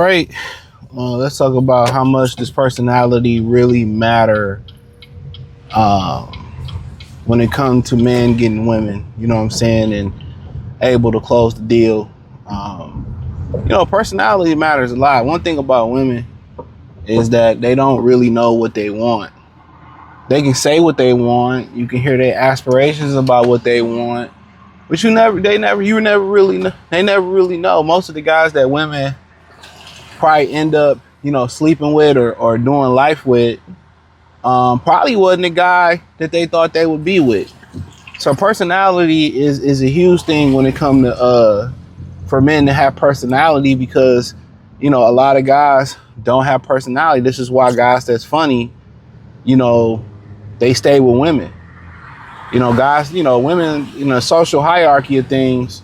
right. Let's talk about how much does personality really matter um, when it comes to men getting women. You know what I'm saying, and able to close the deal. Personality matters a lot. One thing about women is that they don't really know what they want. They can say what they want. You can hear their aspirations about what they want, but they never really know. Most of the guys that women probably end up, sleeping with or doing life with, probably wasn't the guy that they thought they would be with. So personality is a huge thing when it comes to for men to have personality, because a lot of guys don't have personality. This is why guys that's funny, they stay with women. Guys, women in the social hierarchy of things,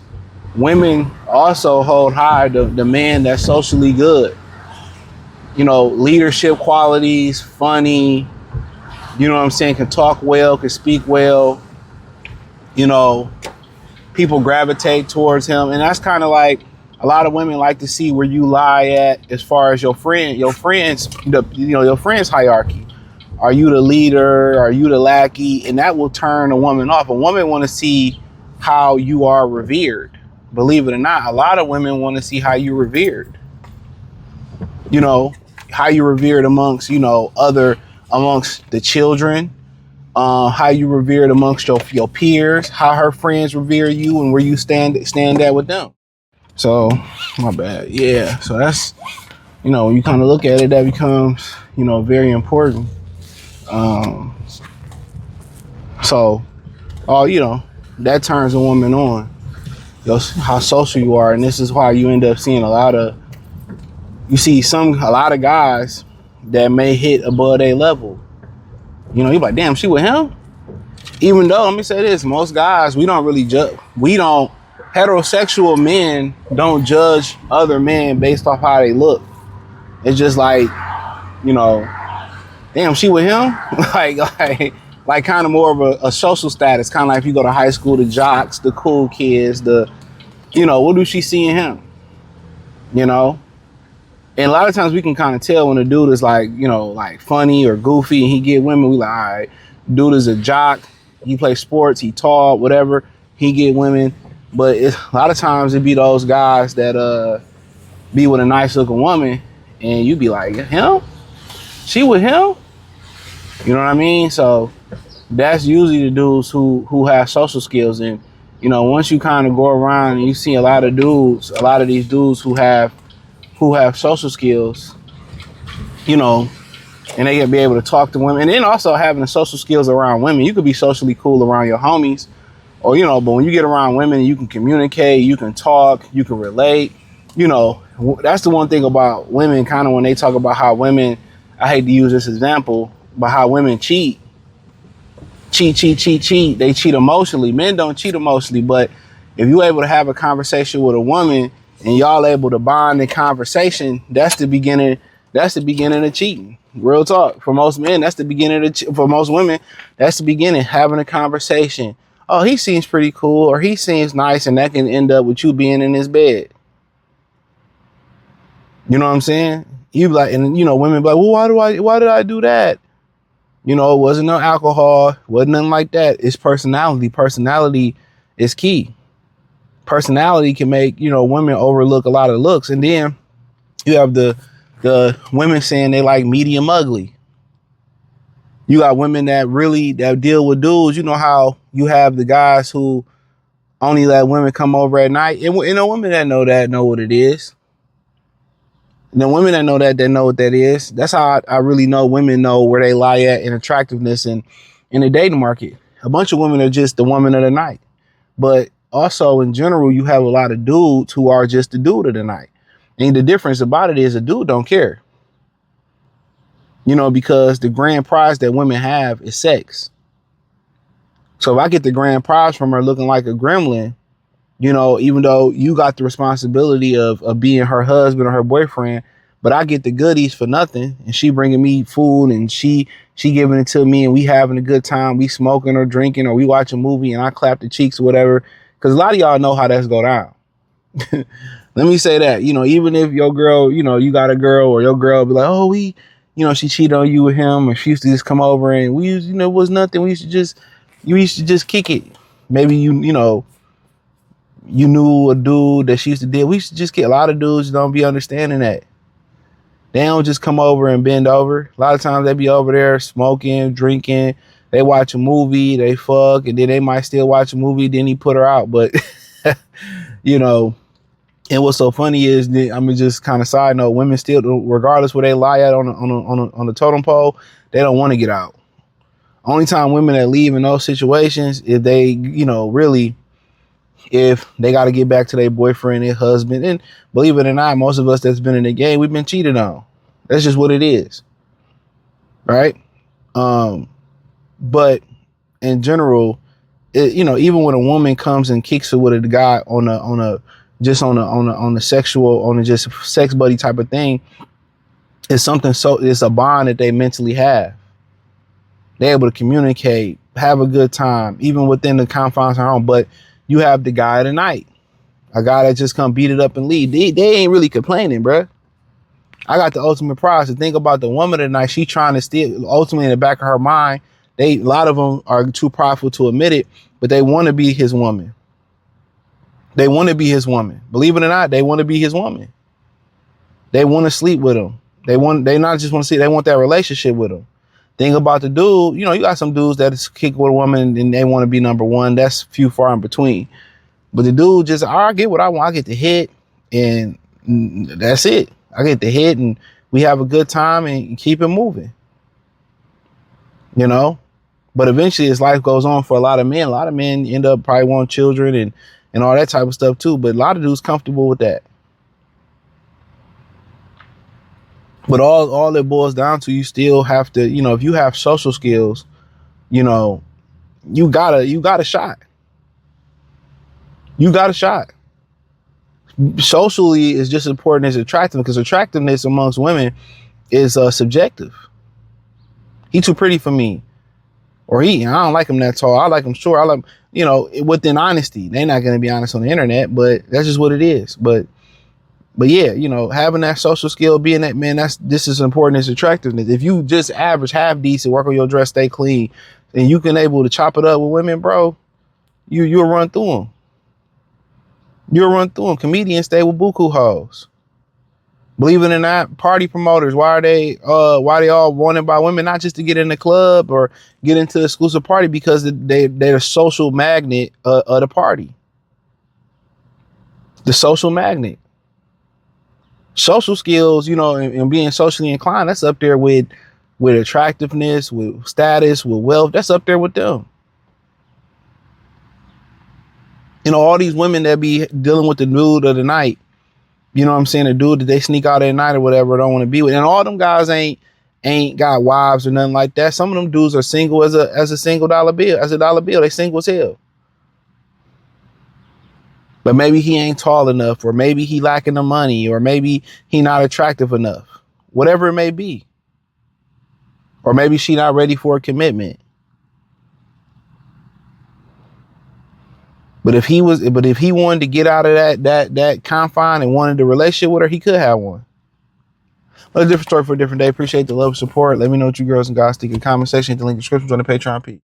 women also hold high the man that's socially good. Leadership qualities, funny, can talk well, can speak well. People gravitate towards him. And that's kind of like a lot of women like to see where you lie at as far as your friends hierarchy. Are you the leader? Are you the lackey? And that will turn a woman off. A woman want to see how you are revered. Believe it or not, a lot of women want to see how you're revered. How you're revered amongst the children, how you revered amongst your peers, how her friends revere you, and where you stand at with them. So, my bad. Yeah. So that's, when you kind of look at it, that becomes, very important. That turns a woman on. How social you are, and this is why you end up seeing a lot of guys that may hit above their level. You're like, damn, she with him? Even though, let me say this, most guys, we don't really judge. Heterosexual men don't judge other men based off how they look. It's just like, damn, she with him? like kind of more of a social status. Kind of like if you go to high school, the jocks, the cool kids, what do she see in him? And a lot of times we can kind of tell when a dude is like funny or goofy and he get women, we like, all right, dude is a jock, he plays sports, he tall, whatever, he get women. But a lot of times it be those guys that be with a nice looking woman and you be like, him? She with him? You know what I mean? So that's usually the dudes who have social skills. And, once you kind of go around and you see a lot of these dudes who have social skills, and they can be able to talk to women. And then also having the social skills around women. You could be socially cool around your homies, or, but when you get around women, you can communicate, you can talk, you can relate. That's the one thing about women, kind of when they talk about how women, I hate to use this example, but how women cheat. They cheat emotionally. Men don't cheat emotionally, but if you're able to have a conversation with a woman and y'all able to bond in conversation, that's the beginning of cheating. Real talk. For most men, that's the beginning for most women, that's the beginning, having a conversation. Oh, he seems pretty cool, or he seems nice, and that can end up with you being in his bed. You know what I'm saying? You be like, and women be like, well, why did I do that? It wasn't no alcohol, wasn't nothing like that. It's personality. Personality is key. Personality can make, women overlook a lot of looks. And then you have the women saying they like medium ugly. You got women that deal with dudes. You know how you have the guys who only let women come over at night. And women that know what it is. And the women that know what that is. That's how I really know women know where they lie at in attractiveness and in the dating market. A bunch of women are just the woman of the night. But also in general, you have a lot of dudes who are just the dude of the night. And the difference about it is a dude don't care. Because the grand prize that women have is sex. So if I get the grand prize from her looking like a gremlin, even though you got the responsibility of being her husband or her boyfriend, but I get the goodies for nothing, and she bringing me food and she giving it to me, and we having a good time, we smoking or drinking, or we watch a movie and I clap the cheeks or whatever. Because a lot of y'all know how that's go down. Let me say that, even if your girl, you got a girl or your girl be like, oh, she cheated on you with him, or she used to just come over and we used, it was nothing. You used to just kick it. Maybe you knew a dude that she used to deal. We used to just kick. A lot of dudes don't be understanding that. They don't just come over and bend over. A lot of times they be over there smoking, drinking. They watch a movie, they fuck, and then they might still watch a movie. Then he put her out, but you know. And what's so funny is, just kind of side note, women still, regardless where they lie at on the totem pole, they don't want to get out. Only time women that leave in those situations, if they, really, if they got to get back to their boyfriend, their husband. And believe it or not, most of us that's been in the game, we've been cheated on. That's just what it is. Right? But in general, even when a woman comes and kicks it with a guy on a just sex buddy type of thing, it's it's a bond that they mentally have. They're able to communicate, have a good time, even within the confines of her home. But you have the guy of the night, a guy that just come beat it up and leave. They ain't really complaining, bruh. I got the ultimate prize. To think about the woman of the night, she trying to steal. Ultimately, in the back of her mind, a lot of them are too prideful to admit it, but they want to be his woman. They want to be his woman. Believe it or not, they want to be his woman. They want to sleep with him. They not just want to see, they want that relationship with him. Think about the dude, you got some dudes that kick with a woman and they want to be number one. That's few far in between. But the dude just, I get what I want. I get to hit and that's it. I get to hit and we have a good time and keep it moving. But eventually as life goes on for a lot of men end up probably wanting children and all that type of stuff too. But a lot of dudes comfortable with that. But all it boils down to, you still have to, if you have social skills, you got a shot. You got a shot. Socially is just as important as attractiveness, because attractiveness amongst women is subjective. He too pretty for me. Or I don't like him that tall. I like him short. I like, within honesty. They're not going to be honest on the internet, but that's just what it is. But yeah, having that social skill, being that man, this is important as attractiveness. If you just average, half decent, work on your dress, stay clean, and you can able to chop it up with women, bro, you'll run through them. You'll run through them. Comedians stay with buku hoes. Believe it or not, party promoters, why are they all wanted by women? Not just to get in the club or get into the exclusive party, because they're a social magnet of the party. The social magnet. Social skills, and being socially inclined, that's up there with attractiveness, with status, with wealth. That's up there with them. All these women that be dealing with the dude of the night, the dude that they sneak out at night or whatever, don't want to be with. And all them guys ain't got wives or nothing like that. Some of them dudes are single as a single dollar bill, as a dollar bill. They single as hell. But maybe he ain't tall enough, or maybe he lacking the money, or maybe he not attractive enough. Whatever it may be. Or maybe she not ready for a commitment. But if he wanted to get out of that confine and wanted a relationship with her, he could have one. But a different story for a different day. Appreciate the love and support. Let me know what you girls and guys think in the comment section. Hit the link in the description on the Patreon page.